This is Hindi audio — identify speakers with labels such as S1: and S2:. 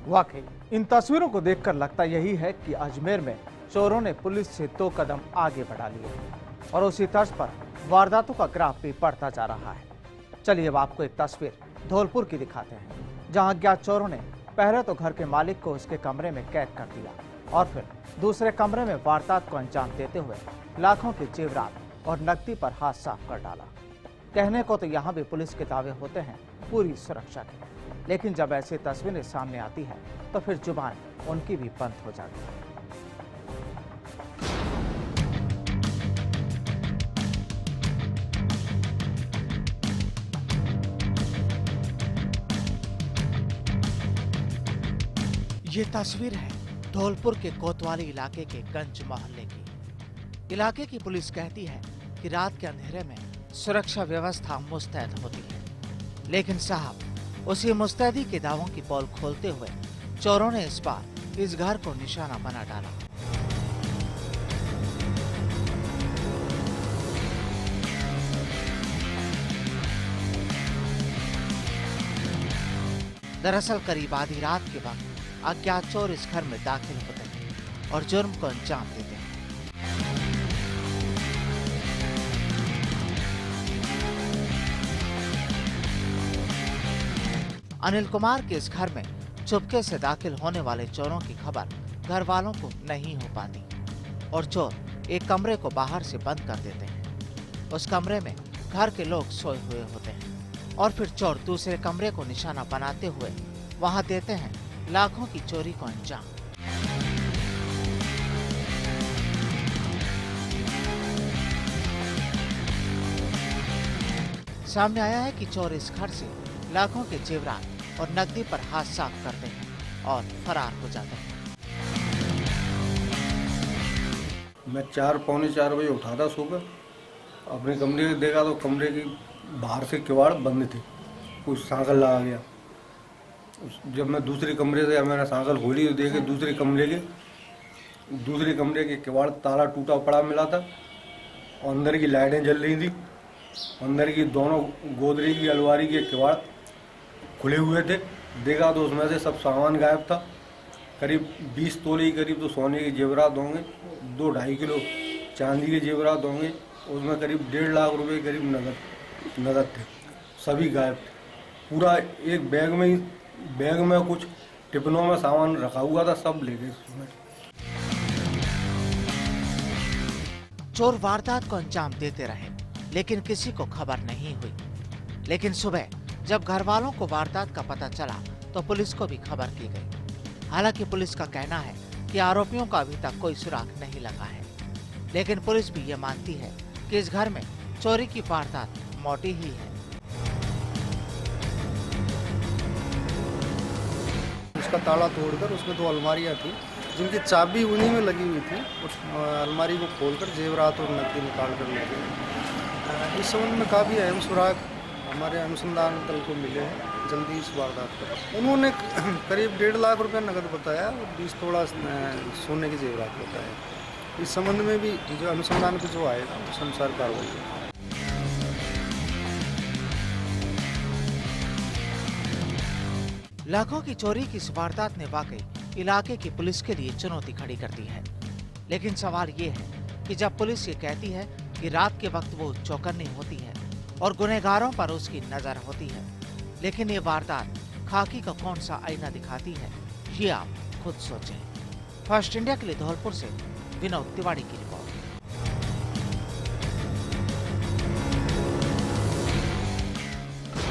S1: वाकई इन तस्वीरों को देखकर लगता यही है कि अजमेर में चोरों ने पुलिस से 2 कदम आगे बढ़ा लिए और उसी तर्ज पर वारदातों का ग्राफ भी बढ़ता जा रहा है। चलिए अब आपको एक तस्वीर धौलपुर की दिखाते हैं, जहां अज्ञात चोरों ने पहले तो घर के मालिक को उसके कमरे में कैद कर दिया और फिर दूसरे कमरे में वारदात को अंजाम देते हुए लाखों के जेवरात और नकदी पर हाथ साफ कर डाला। कहने को तो यहाँ भी पुलिस के दावे होते हैं पूरी सुरक्षा के, लेकिन जब ऐसी तस्वीरें सामने आती है तो फिर जुबान उनकी भी बंद हो जाती है। ये तस्वीर है धौलपुर के कोतवाली इलाके के गंज मोहल्ले की। इलाके की पुलिस कहती है कि रात के अंधेरे में सुरक्षा व्यवस्था मुस्तैद होती है, लेकिन साहब उसी मुस्तैदी के दावों की पोल खोलते हुए चोरों ने इस बार इस घर को निशाना बना डाला। दरअसल करीब आधी रात के वक्त अज्ञात चोर इस घर में दाखिल होते हैं और जुर्म को अंजाम देते हैं। अनिल कुमार के इस घर में चुपके से दाखिल होने वाले चोरों की खबर घर वालों को नहीं हो पाती और चोर एक कमरे को बाहर से बंद कर देते हैं। उस कमरे में घर के लोग सोए हुए होते हैं और फिर चोर दूसरे कमरे को निशाना बनाते हुए वहां देते हैं लाखों की चोरी को अंजाम। सामने आया है कि चोर इस घर से लाखों के जेवरात और नकदी पर हाथ साफ करते हैं और फरार हो जाते हैं।
S2: मैं 4-4:45 बजे उठा था सुबह, अपने कमरे में देखा तो कमरे की बाहर से किवाड़ बंद थे, कुछ सांकल लगा गया। जब मैं दूसरे कमरे से मैंने सांकल खोली तो देखे दूसरे कमरे के किवाड़ ताला टूटा पड़ा मिला था और अंदर की लाइटें जल रही थी। अंदर की दोनों गोदरेज की अलमारी के किवाड़ खुले हुए थे। देखा तो उसमें से सब सामान गायब था। करीब 20 तोले करीब तो सोने के जेवरात होंगे, 2-2.5 किलो चांदी के जेवरात होंगे, उसमें करीब 1.5 लाख रुपए करीब नगद थे, सभी गायब थे। पूरा एक बैग में कुछ टिफिनों में सामान रखा हुआ था, सब ले गए।
S1: चोर वारदात को अंजाम देते रहे लेकिन किसी को खबर नहीं हुई। लेकिन सुबह जब घर वालों को वारदात का पता चला तो पुलिस को भी खबर की गई। हालांकि पुलिस का कहना है कि आरोपियों का अभी तक कोई सुराग नहीं लगा है, लेकिन पुलिस भी ये मानती है कि इस घर में चोरी की वारदात मोटी ही है।
S3: उसका ताला तोड़कर उसमें 2 अलमारियां थी जिनकी चाबी उन्हीं में लगी हुई थी। उस अलमारी को खोलकर जेवरात और नकदी निकाल कर ले गए। इस संबंध में काफ़ी अहम सुराग हमारे अनुसंधान दल को मिले हैं। जल्दी इस वारदात पर उन्होंने करीब 1.5 लाख रुपए नकद बताया और 20 तोला सोने की जेवरात बताया। इस संबंध में भी जो अनुसंधान पे जो आएगा उस अनुसार कार्रवाई होगी।
S1: लाखों की चोरी की इस वारदात ने वाकई इलाके की पुलिस के लिए चुनौती खड़ी कर दी है। लेकिन सवाल ये है कि जब पुलिस ये कहती है कि रात के वक्त वो चौकन्नी होती है और गुनहगारों पर उसकी नजर होती है, लेकिन ये वारदात खाकी का कौन सा आईना दिखाती है, ये आप खुद सोचें। फर्स्ट इंडिया के लिए धौलपुर से विनोद तिवारी की रिपोर्ट।